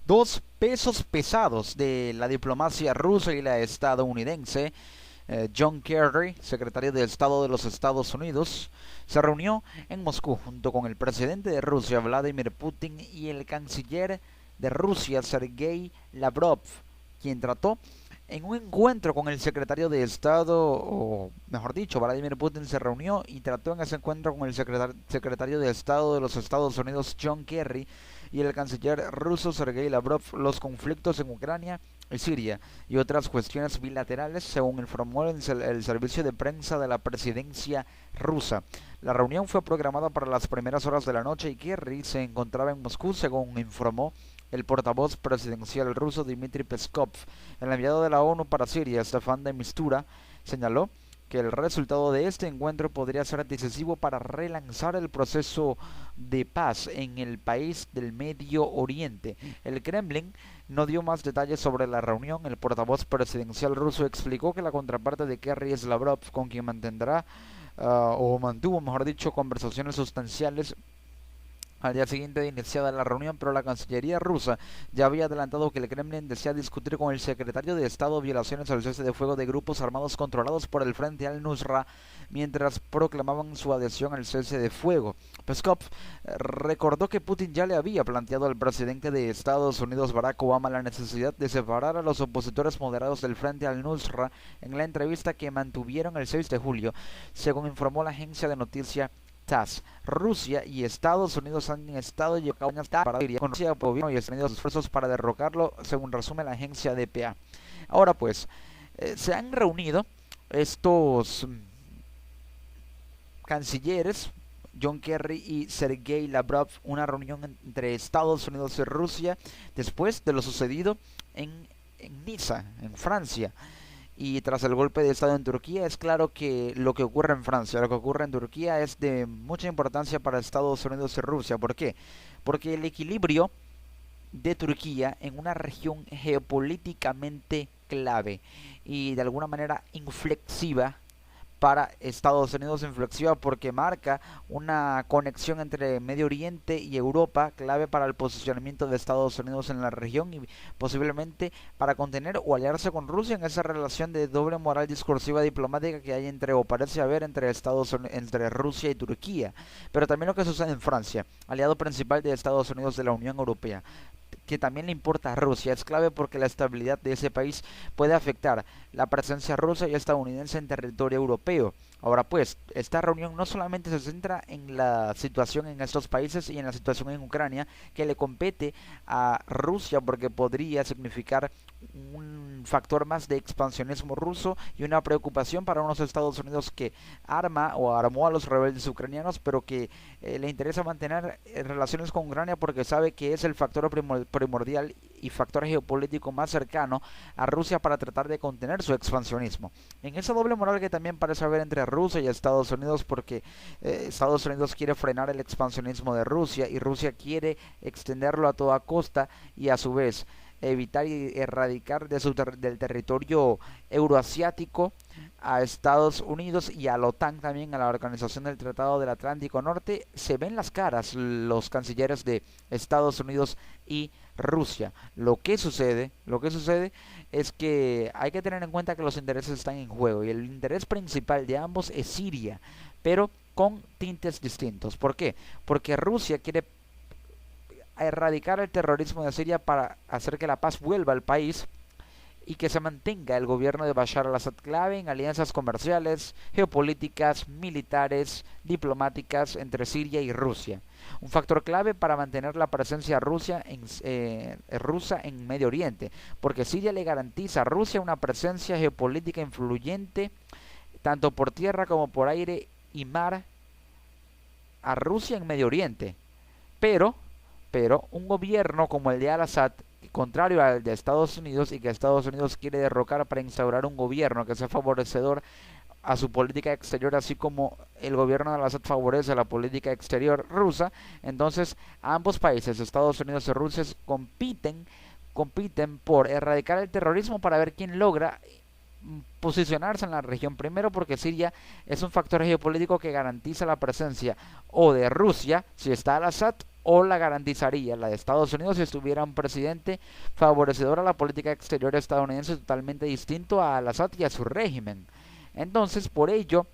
Dos pesos pesados de la diplomacia rusa y la estadounidense, John Kerry, secretario de Estado de los Estados Unidos, se reunió en Moscú junto con el presidente de Rusia, Vladimir Putin, y el canciller de Rusia, Sergei Lavrov, quien trató en un encuentro con el secretario de Estado, o mejor dicho, Vladimir Putin se reunió y trató en ese encuentro con el secretario de Estado de los Estados Unidos, John Kerry, y el canciller ruso Sergei Lavrov los conflictos en Ucrania y Siria y otras cuestiones bilaterales, según informó el servicio de prensa de la presidencia rusa. La reunión fue programada para las primeras horas de la noche y Kerry se encontraba en Moscú, según informó el portavoz presidencial ruso Dmitry Peskov. El enviado de la ONU para Siria, Staffan de Mistura, señaló que el resultado de este encuentro podría ser decisivo para relanzar el proceso de paz en el país del Medio Oriente. El Kremlin no dio más detalles sobre la reunión. El portavoz presidencial ruso explicó que la contraparte de Kerry es Lavrov, con quien mantendrá o mantuvo, mejor dicho, conversaciones sustanciales al día siguiente de iniciada la reunión, pero la Cancillería rusa ya había adelantado que el Kremlin desea discutir con el secretario de Estado violaciones al cese de fuego de grupos armados controlados por el Frente al-Nusra mientras proclamaban su adhesión al cese de fuego. Peskov recordó que Putin ya le había planteado al presidente de Estados Unidos, Barack Obama, la necesidad de separar a los opositores moderados del Frente al-Nusra en la entrevista que mantuvieron el 6 de julio, según informó la agencia de noticias TASS. Rusia y Estados Unidos han estado llevando para con Rusia, el gobierno y Estados Unidos esfuerzos para derrocarlo, según resume la agencia DPA. Ahora pues, se han reunido estos cancilleres, John Kerry y Sergei Lavrov, una reunión entre Estados Unidos y Rusia después de lo sucedido en Niza, en Francia. Y tras el golpe de Estado en Turquía, es claro que lo que ocurre en Francia, lo que ocurre en Turquía es de mucha importancia para Estados Unidos y Rusia. ¿Por qué? Porque el equilibrio de Turquía en una región geopolíticamente clave y de alguna manera inflexiva para Estados Unidos, inflexiva porque marca una conexión entre Medio Oriente y Europa, clave para el posicionamiento de Estados Unidos en la región y posiblemente para contener o aliarse con Rusia en esa relación de doble moral discursiva diplomática que hay entre, o parece haber entre Rusia y Turquía. Pero también lo que sucede en Francia, aliado principal de Estados Unidos de la Unión Europea, que también le importa a Rusia, es clave porque la estabilidad de ese país puede afectar la presencia rusa y estadounidense en territorio europeo. Ahora pues, esta reunión no solamente se centra en la situación en estos países y en la situación en Ucrania, que le compete a Rusia porque podría significar un factor más de expansionismo ruso y una preocupación para unos Estados Unidos que arma o armó a los rebeldes ucranianos, pero que le interesa mantener relaciones con Ucrania porque sabe que es el factor primordial y factor geopolítico más cercano a Rusia para tratar de contener su expansionismo. En esa doble moral que también parece haber entre Rusia y Estados Unidos, porque Estados Unidos quiere frenar el expansionismo de Rusia y Rusia quiere extenderlo a toda costa y a su vez evitar y erradicar del territorio euroasiático a Estados Unidos y a la OTAN, también a la Organización del Tratado del Atlántico Norte. Se ven las caras los cancilleres de Estados Unidos y Rusia. Lo que sucede es que hay que tener en cuenta que los intereses están en juego y el interés principal de ambos es Siria, pero con tintes distintos. ¿Por qué? Porque Rusia quiere erradicar el terrorismo de Siria para hacer que la paz vuelva al país y que se mantenga el gobierno de Bashar al-Assad, clave en alianzas comerciales, geopolíticas, militares, diplomáticas entre Siria y Rusia. Un factor clave para mantener la presencia rusa en Medio Oriente, porque Siria le garantiza a Rusia una presencia geopolítica influyente tanto por tierra como por aire y mar a Rusia en Medio Oriente. Pero pero un gobierno como el de Al-Assad, contrario al de Estados Unidos y que Estados Unidos quiere derrocar para instaurar un gobierno que sea favorecedor a su política exterior, así como el gobierno de Al-Assad favorece la política exterior rusa, entonces ambos países, Estados Unidos y Rusia, compiten por erradicar el terrorismo para ver quién logra posicionarse en la región. Primero porque Siria es un factor geopolítico que garantiza la presencia o de Rusia si está al-Assad, o la garantizaría la de Estados Unidos si estuviera un presidente favorecedor a la política exterior estadounidense totalmente distinto a al-Assad y a su régimen. Entonces, por ello,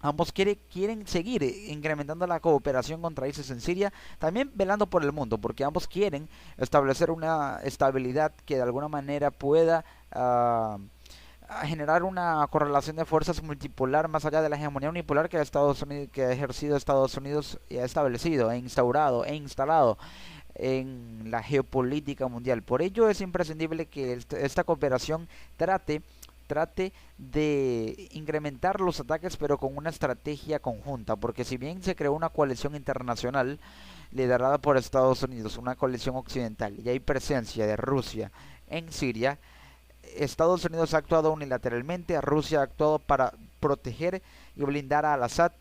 ambos quieren seguir incrementando la cooperación contra ISIS en Siria, también velando por el mundo, porque ambos quieren establecer una estabilidad que de alguna manera pueda a generar una correlación de fuerzas multipolar más allá de la hegemonía unipolar que Estados Unidos, que ha ejercido Estados Unidos y ha establecido e instaurado e instalado en la geopolítica mundial. Por ello es imprescindible que esta cooperación trate de incrementar los ataques, pero con una estrategia conjunta, porque si bien se creó una coalición internacional liderada por Estados Unidos, una coalición occidental, y hay presencia de Rusia en Siria, Estados Unidos ha actuado unilateralmente, Rusia ha actuado para proteger y blindar a al-Assad,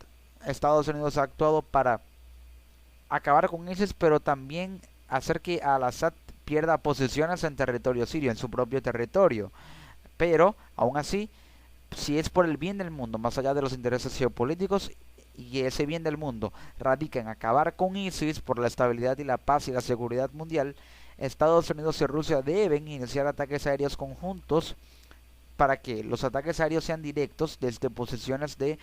Estados Unidos ha actuado para acabar con ISIS, pero también hacer que al-Assad pierda posiciones en territorio sirio, en su propio territorio. Pero, aún así, si es por el bien del mundo, más allá de los intereses geopolíticos, y ese bien del mundo radica en acabar con ISIS por la estabilidad y la paz y la seguridad mundial, Estados Unidos y Rusia deben iniciar ataques aéreos conjuntos para que los ataques aéreos sean directos desde posiciones de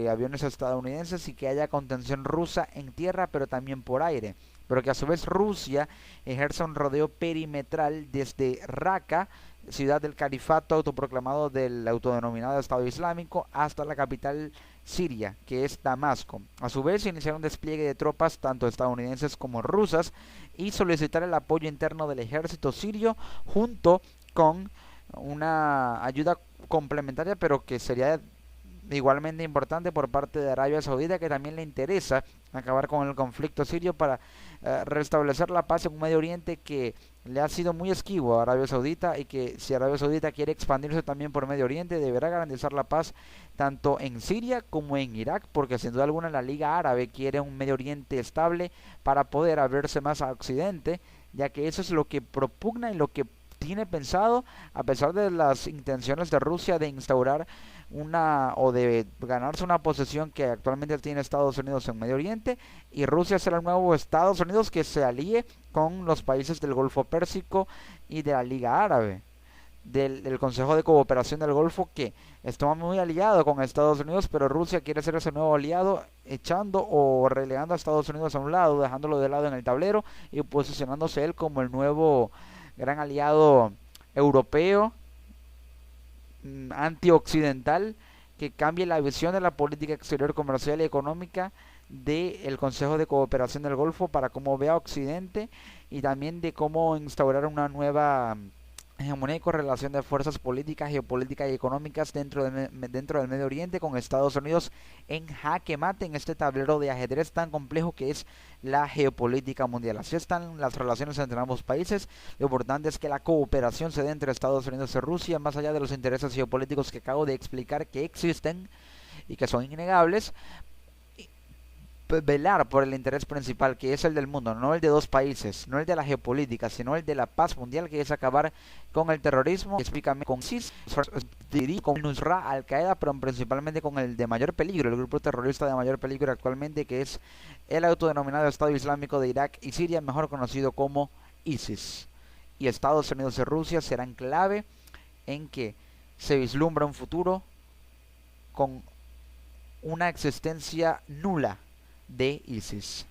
aviones estadounidenses y que haya contención rusa en tierra, pero también por aire. Pero que a su vez Rusia ejerza un rodeo perimetral desde Raqqa, ciudad del califato autoproclamado del autodenominado Estado Islámico, hasta la capital siria, que es Damasco. A su vez iniciaron un despliegue de tropas tanto estadounidenses como rusas y solicitar el apoyo interno del ejército sirio junto con una ayuda complementaria, pero que sería igualmente importante por parte de Arabia Saudita, que también le interesa acabar con el conflicto sirio para restablecer la paz en un Medio Oriente que le ha sido muy esquivo a Arabia Saudita, y que si Arabia Saudita quiere expandirse también por Medio Oriente deberá garantizar la paz tanto en Siria como en Irak, porque sin duda alguna la Liga Árabe quiere un Medio Oriente estable para poder abrirse más a Occidente, ya que eso es lo que propugna y lo que tiene pensado, a pesar de las intenciones de Rusia de instaurar una o de ganarse una posesión que actualmente tiene Estados Unidos en Medio Oriente, y Rusia será el nuevo Estados Unidos que se alíe con los países del Golfo Pérsico y de la Liga Árabe, del Consejo de Cooperación del Golfo, que está muy aliado con Estados Unidos, pero Rusia quiere ser ese nuevo aliado, echando o relegando a Estados Unidos a un lado, dejándolo de lado en el tablero y posicionándose él como el nuevo gran aliado europeo, antioccidental, que cambie la visión de la política exterior, comercial y económica del Consejo de Cooperación del Golfo para cómo ve a Occidente, y también de cómo instaurar una nueva hegemonía y correlación de fuerzas políticas, geopolíticas y económicas dentro del Medio Oriente, con Estados Unidos en jaque mate en este tablero de ajedrez tan complejo que es la geopolítica mundial. Así están las relaciones entre ambos países. Lo importante es que la cooperación se dé entre Estados Unidos y Rusia, más allá de los intereses geopolíticos que acabo de explicar que existen y que son innegables. Velar por el interés principal, que es el del mundo, no el de dos países, no el de la geopolítica, sino el de la paz mundial, que es acabar con el terrorismo, específicamente con ISIS, con Nusra, Al-Qaeda, pero principalmente con el de mayor peligro, el grupo terrorista de mayor peligro actualmente, que es el autodenominado Estado Islámico de Irak y Siria, mejor conocido como ISIS. Y Estados Unidos y Rusia serán clave en que se vislumbra un futuro con una existencia nula de ISIS.